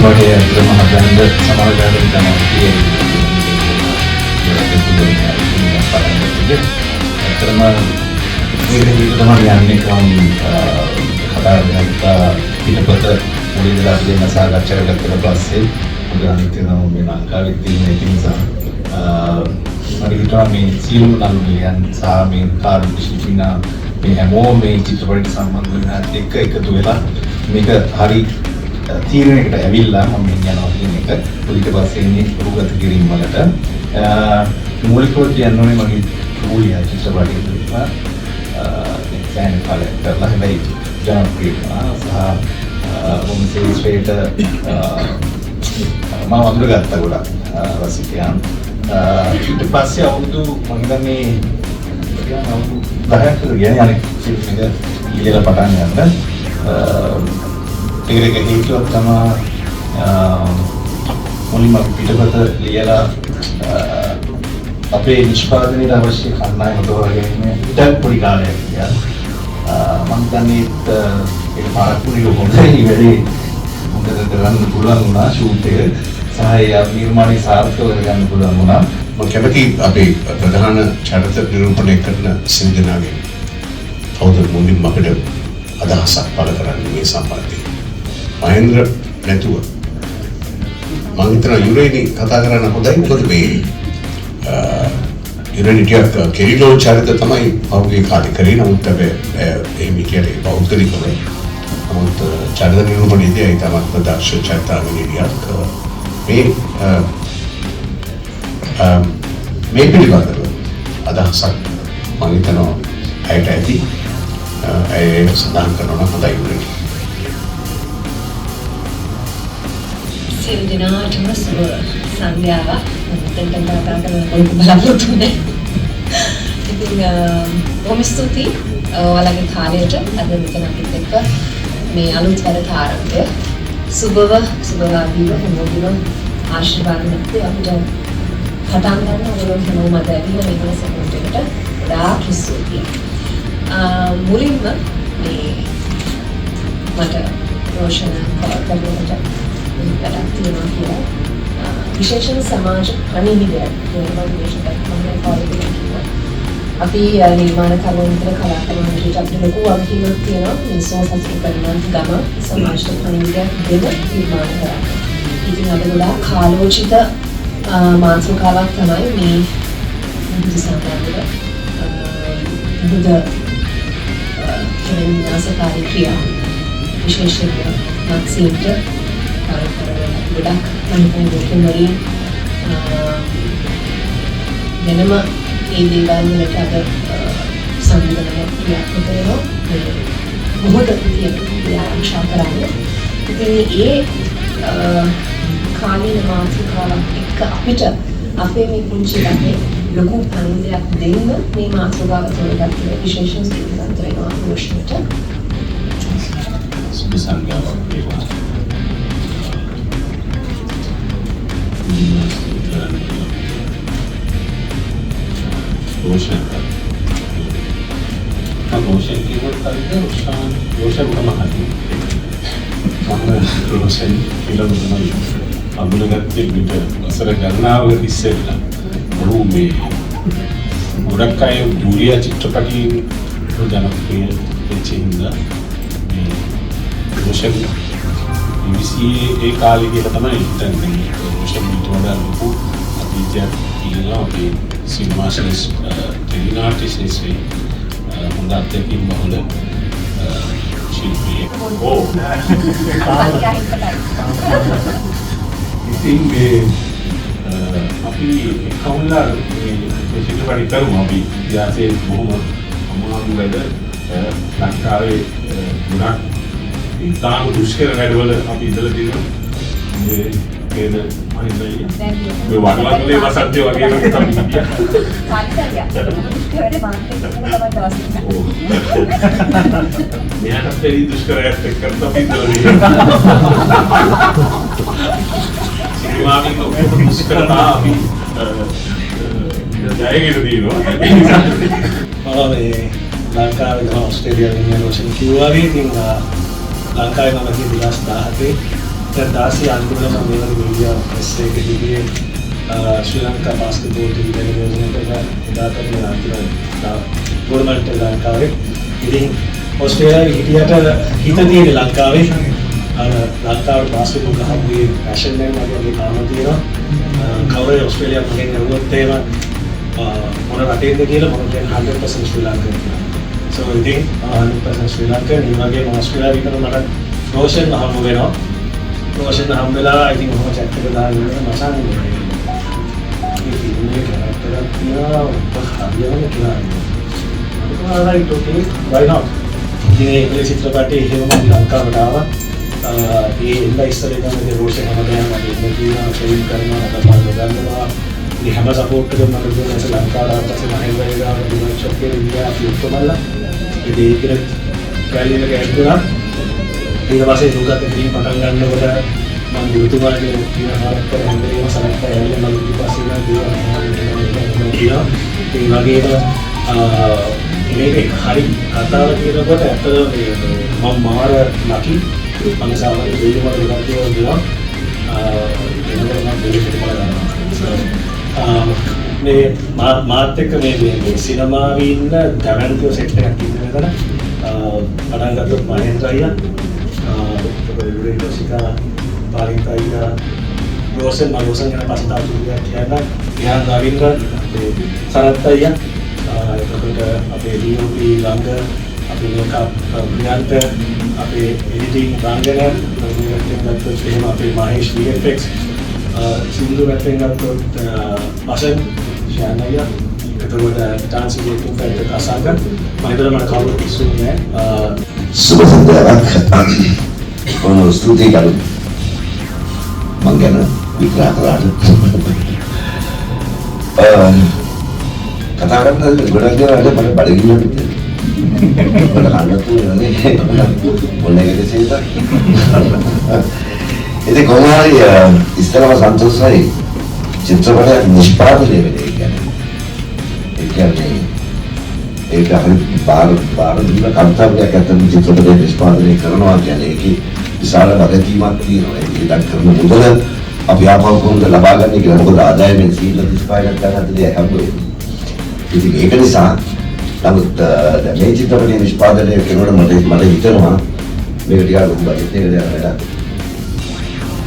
වගේ අතරම හදන්න සමාජාගත කරනවා අතරම මේක තමයි යන්නේ පිටපත මුලින්දලා දෙන්න සාකච්ඡා කරලා පස්සේ උදාහරණයක් තමයි මේ ලංකාවේ තියෙන එක නිසා මම හිතුවා මේ සියලුම නළුනියන් සහ මේ කාර්මික ශිල්පීනා මේ හැමෝම මේ චිත්‍රපටයට සම්බන්ධ වෙන එකතු වෙලා මේක හරි තීරණයකට ඇවිල්ලා මම යනවා කියන එක ඊට පස්සේ ඉන්නේ රූගත කිරීම වලට මූලිකව කියන්න ඕනේ මගේ මූලික චිත්‍රපටයේ දැන් කාලේ කරලා හැබැයි ජනප්‍රිය සහ මොම ශ්‍රේෂ්ඨ මම අඳුරගත්තා ගොඩක් රසිකයන් ඊට පස්සේ අවුරුදු මම හිතන්නේ අවුරුදු 10ක් විතර ගියනේ අනෙක් ෆිල්ම් එක ලියලා පටන් ගන්න ඒකට හේතුවක් තමයි මුලින්ම පිටපත ලියලා අපේ නිෂ්පාදනයේ අවශ්‍ය කණ්ඩායම තෝරාගන්නේ ඉතින් පොඩි කාලයක් ගියා මම දන්නේ ඒක පාරකුණේ හොඳයි වැඩි හොඳට කරන්න පුළුවන් වුණා ෂූට් එක සහ නිර්මාණය සාර්ථක කරගන්න පුළුවන් වුණා මම කැමති අපේ ප්‍රධාන චරිත නිරූපණය කරන සින්දනාගේ කවුද මුලින්ම අපිට අදහසක් පළ කරන්නේ මේ සම්බන්ධයෙන් මහේන්ද්‍ර නැතුව මම හිතනවා යුරේනි කතා කරන්න හොඳයි මොකද මේ යුරේනි ටිකක් කෙරිලෝ චරිත තමයි පෞද්ගලික කාර්ය කරේ නමුත් අපේ මේ මිටියේ පෞද්ගලිකව නමුත් චරිත නිරූපණයේදී ඒ තමයි ප්‍රදර්ශ චරිතාවලියක් මේ පිළිබඳව අදහසක් මම හිතනවා ඇයට ඇති ඒ සඳහන් කරනවා හොඳයි යුරේනි සියලු දෙනාටම සුබ සන්ධ්‍යාවක් මෙතෙන්ට කතා කරන බලාපොරොත්තු වෙන්නේ. ඉතින් බොහොම ස්තුතියි ඔයාලගේ කාලයට අද මෙතන අපිත් එක්ක මේ අලුත් වැඩ ආරම්භය සුබව සුබවාදීව හැමෝගෙම ආශිර්වාද නැති අපිට පටන් ගන්න ඔයගොල්ලෝ හැමෝම අද ඇවිල්ලා මේකල සපෝට් එකට ගොඩාක් ස්තුතියි. මුලින්ම මේ මට රෝෂන කරකට වැඩක් තියෙනවා කියලා විශේෂණ සමාජ පණිවිඩයක් වෙනවා විශේෂයක් තමයි කාලෙදී කියනවා. අපි නිර්මාණකරුවන් විතර කලාකරුවන්ට අපිට ලොකු වගකීමක් තියෙනවා මිනිස්සුන් සතුටු කරන ගම සමාජයට පණිවිඩයක් දෙන නිර්මාණ කරන්න. ඉතින් අද ගොඩාක් කාලෝචිත මාතෘකාවක් තමයි මේ බුදු සම්ප්‍රදාය බුදු විනාශකාරී ක්‍රියා විශේෂයෙන් නැක්සීට ගොඩක් මම දෙකමරි වෙනම ඒ දේවල් වලට අද සංවිධානයක් ක්‍රියාත්මක වෙනවා මොහොත තියෙන ආරක්ෂා කරන්නේ ඉතින් ඒ කාලීන මාතෘකාවක් එක්ක අපිට අපේ මේ පුංචි රටේ ලොකු පණිවිඩයක් දෙන්න මේ මාතෘකාව තෝරගත්ත විශේෂ සිද්ධාන්ත වෙනවා ප්‍රශ්නට සංගාවක් වේවා रोशन रोशन की वो करते रोशन रोशन का महादी रोशन फिल्म बनाई अबुल गत्ते बिट असर गन्नाव इसेला बड़ू में गुडक्काय दूरिया चित्रपटी जनप्रिय ಹೆಚ್ಚಿಂದ रोशन BBC ඒ කාලේ කියලා තමයි හිතන්නේ රෝෂන් මීට වඩා ලොකු අතීතයක් තියෙනවා අපේ සිනමා ශ්‍රේෂ්ඨ හොඳ අත්දැකීම් බහුල ශිල්පියෙක්. ඉතින් මේ අපි කවුරුලා මේ චිත්‍රපටි කරුමු අපි ඉතිහාසයේ බොහොම අමාරු වැඩ ලංකාවේ ගොඩක් ඉතාම දුෂ්කර වැඩවල අපි ඉඳලා තියෙනවා මේ කේද මහින්දයි මේ වඩවත්ලේ වසන්තය වගේ තමයි හිටියා මෙයාට පෙරි දුෂ්කරයක් එක්කත් අපි ඉඳලා තියෙනවා සිනමාවේ දුෂ්කරතා අපි ජයගෙන දිනවා මම මේ ලංකාවේ ගම ඔස්ට්‍රේලියාවේ ඉන්න රෝෂන් කිව්වා වගේ ඉතින් ලංකාවේ මම ගිය 2017 2016 අන්තිමට මම මේවල ගියා ප්‍රෙස් එකේ ගියේ ශ්‍රී ලංකා බාස්කට්බෝල් ටීම් ඩෙලිගේෂන් එකට එදාට මේ අන්තිම ටූර්නමන්ට් එක ලංකාවේ. ඉතින් ඕස්ට්‍රේලියාවේ හිටියට හිත තියෙන ලංකාවේ ලංකාවේ බාස්කට්බෝල් ගහන්නේ පැෂන් එක මගේ කාම තියෙනවා. කවුරු ඕස්ට්‍රේලියාව මගෙන් ඇහුවොත් එහෙම මොන රටේද කියලා මම කියන්නේ 100% ශ්‍රී ලංකාව කියලා. So ඉතින් 100% ශ්‍රී ලංකාව මේ වගේ ඕස්ට්‍රේලියාව විතර මට රෝෂන් හම්බ වෙනවා. රෝෂන් හම්බ වෙලා ඉතින් මම චැට් එක දාගෙන මසන්නේ. මේ කරලා තියනවා හරියම කියලා. right okay why not? ඉතින් චිත්‍රපටයේ එහෙම මම ලංකාවට ආවා. ඒ ඉඳලා ඉස්සරේ ගමනේ රෝෂන් හැමදාම මම කියනවා ෆිල්ම් කරනවා අපතේ ගන්නවා. මේ හැම සපෝට් එකම මම දුන්නා ශ්‍රී ලංකාවට පස්සේ මම හිතුවා ඩිමන් ෂොප් එකේ ඉන්දියා ෆිල්ම් කරලා ඉතින් ඒකට ගාලියල ගෑස්තුනා. ඊට පස්සේ දුකට ඉතින් පටන් ගන්නකොට මම ගුරුතුමාගේ කියන හාරක් කරන්නේ සමහරවිට ඇවිල්ලා මම ඊපස්සේ ගියා. ඒ වගේම මේක හරි කතාව කියනකොට ඇත්තටම මම මාර ලකි මම සාමාන්‍ය දෙවියන්ට දෙකක් කියනවා එනකොට මම දෙවියන්ට බලනවා මේ මාත් එක්ක මේ සිනමාවේ ඉන්න දැවැන්තිව සෙට් එකක් ඉන්න නේද පටන් ගත්තොත් මහේන්ද්‍ර අයියා විරේෂිකා පාරිත් අයියා රෝෂන් ගැන පස්සේ තාම කියන්න ගියාන් රවින්ද්‍ර සරත් අයියා එතකොට අපේ DOP ළඟ අපේ මේකප් ප්‍රියන්ත අපේ එඩිටිං රංගන ගත්තොත් එහෙම අපේ මහේෂ් VFX සින්දු පැත්තෙන් ගත්තොත් අසන් ශානය එතකොට ඩාන්ස් එකකින් පැත්තට අසංග මම හිතනවා මට කවුරුත් ඉස්සුන්නේ නැහැ සුබ සන්ධ්‍යාවක් ඔන්න ස්තුතියි කරු මං ගැන විග්‍රහ කරාට කතා කරන්න ගොඩක් දේවල් මට බඩගින්න මට කන්නතු මොන එකද සීතා ඉතින් කොහොම හරි ඉස්සරම සන්තෝෂයි චිත්‍රපටයක් නිෂ්පාදනය වෙන්නේ කියන්නේ ඒක හරි බාර දුන්න කර්තව්‍යයක් අතන චිත්‍රපටය නිෂ්පාදනය කරනවා කියන්නේ ඒකේ විශාල වගකීමක් තියෙනවා. ඒක ඉදන් කරන මුදල අපි ආපහු කොහොමද ලබා ගන්න කියලා මොකද ආදායමෙන් 35ක් ගන්න දෙයක් හම්බුනේ. ඉතින් ඒක නිසා නමුත් මේ චිත්‍රපටය නිෂ්පාදනය කරනකොට මට හිතෙනවා මේක ටිකක් බජට් එක දැනගන්න.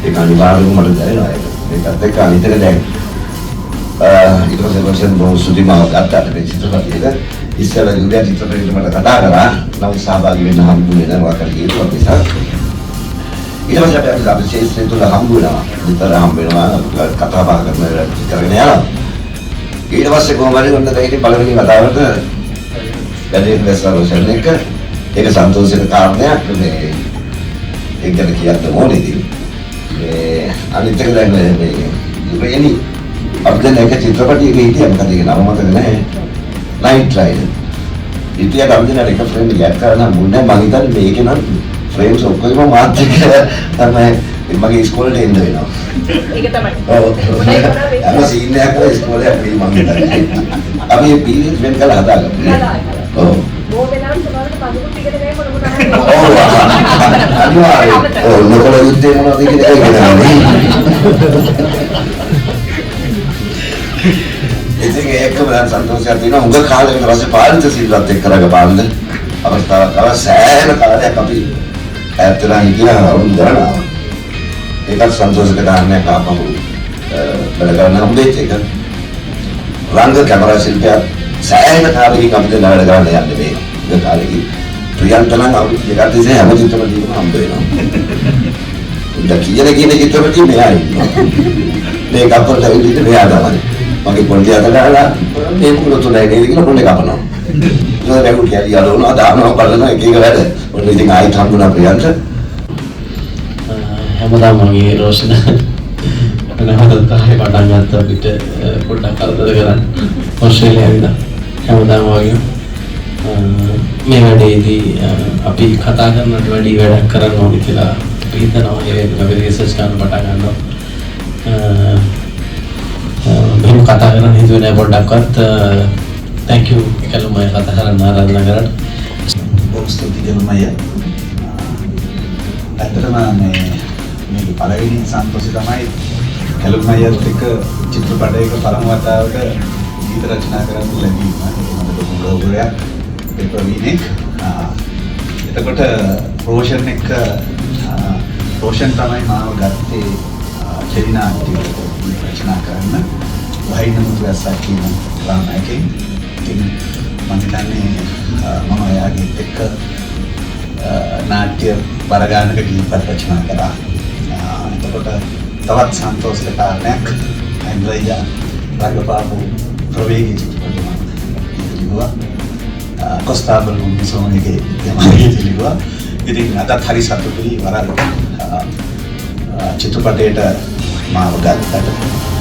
ඒක අනිවාර්යයෙන්ම මට දැනෙනවා ඒක. මේකත් එක්ක අනිතක දැන් ඊට පස්සේ වර්ෂන් බොහෝ සුදිමාව ගත්තාට මේ චිත්‍රපටයේද ඉස්සර යුදයා චිත්‍රපටයට මට කතා කරා නම් සහභාගී වෙන්න හම්බුනේ නැහැ මොකක් හරි හේතුවක් නිසා. ඊට පස්සේ අපි ශේෂ්ත්‍රය තුළ හම්බ වෙනවා. විතර හම්බ වෙනවා කතා බහ කරගෙන යනවා. ඊට පස්සේ කොහොම හරි ඔන්න දෙයිනේ පළවෙනි වතාවට වැඩේ ප්‍රසාරෝෂන් එක ඒක සන්තෝෂයට කාරණයක් මේ ඒක ගැන කියන්න ඕනේ ඉතින්. මේ අනිත් එක දැන් මේ ඉතින් අපිට එක චිත්‍රපටයක හිටියා මොකද ඒක නම මතක නැහැ. Night rider. ඉතින් අපි දැන් එක ෆ්‍රේම් එකක් කරලා මුන්නේ මම හිතන්නේ මේකේ නම් ෆ්‍රේම්ස් ඔක්කොම මාත් එක්ක තමයි මගේ ඉස්කෝලේට එන්න වෙනවා. ඒක තමයි. ඔව්. අර සීන් එකක් කරලා ඉස්කෝලේ අපි මම හිතන්නේ. අපි මේ පීරියඩ් වෙන් කරලා හදාගත්තා. ඔව්. බෝවෙනම් සමහරවිට පඳුරු ටිකට ගෑ මොන මොනවා ඔව්. අනිවාර්යයෙන්. ඔව් මොකද යුද්ධේ මොනවද කියන එක නේද? ඉතින් ඒකම දැන් සන්තෝෂයක් තියෙනවා. උඟ කාලයකට පස්සේ පාරිත සිල්වත් එක්ක කරගපාන්න අවස්ථාවක් ආවා. සෑහෙන කාලයක් අපි ඇත්තටම හිටියා වරුන් දරනවා. ඒකත් සන්තෝෂක කාරණයක් ආපහු වැඩ කරන්න හම්බෙච්ච එක. රංග කැමරා ශිල්පියා සෑහෙන කාලෙකින් අපිට වැඩ කරන්න යන්නේ මේ උඟ කාලෙකින්. ප්‍රියන්ත නම් අවුරුදු දෙකක් තිස්සේ හැම චිත්‍රපටයකම හම්බ වෙනවා. උන්ට කියන චිත්‍රපටිය මෙයා ඉන්නවා. මේක අපරට ඇවිල්ලා මෙයා තමයි. මගේ පොඩි අතගාලා මේ කුල තුනයි නේද කියලා පොඩි කපනවා. ඒක රෙගුලර් කියලා යනවා දානවා බලනවා එක එක වැඩ. ඔන්න ඉතින් ආයිත් හම්බුණා ප්‍රියන්ත. හැමදාම මගේ රෝෂණ නැවතත් ආයේ පටන් ගත්ත අපිට පොඩ්ඩක් කරදර කරන්න. ඕස්ට්‍රේලියාවේ හැමදාම වගේ මේ වැඩේදී අපි කතා කරනට වැඩි වැඩක් කරන්න ඕනේ කියලා අපි හිතනවා. ඒ අපි රිසර්ච් කරන්න පටන් ගන්නවා. මෙහෙම කතා කරන්න හිතුවේ නෑ පොඩ්ඩක්වත්. thank you එකලම කතා කරන්න ආරාධනා කරාට. බොහොම ස්තුතියි ගමය. ඇත්තටම මේක පළවෙනි සන්තෝෂය තමයි කැලුම් අයියත් එක්ක චිත්‍රපටයක පළමු වතාවට ගීත රචනා කරන්න ලැබීම. මට ලොකු ගෞරවයක් ඒ ප්‍රවීණෙක්. එතකොට රෝෂන් එක්ක රෝෂන් තමයි මාව ගත්තේ චෙලිනාට්‍ය රචනා කරන්න. වහින මුද්‍රාසක් කියන ක්‍රමයකින්. ඉතින් මම හිතන්නේ මම එයාගේ එක්ක නාට්‍ය බරගානක ගීත රචනා කරා. එතකොට තවත් සන්තෝෂක කාරණයක් ඇන්ඩ්‍රයියා රඟපාපු ප්‍රවේගී චිත්‍රපටය මම ලිව්වා. කොස්තාබල් මුනිසෝනිගේ තමයි ලිව්වා. ඉතින් අදත් හරි සතුටුයි වරක් චිත්‍රපටයට මාව ගත්තට.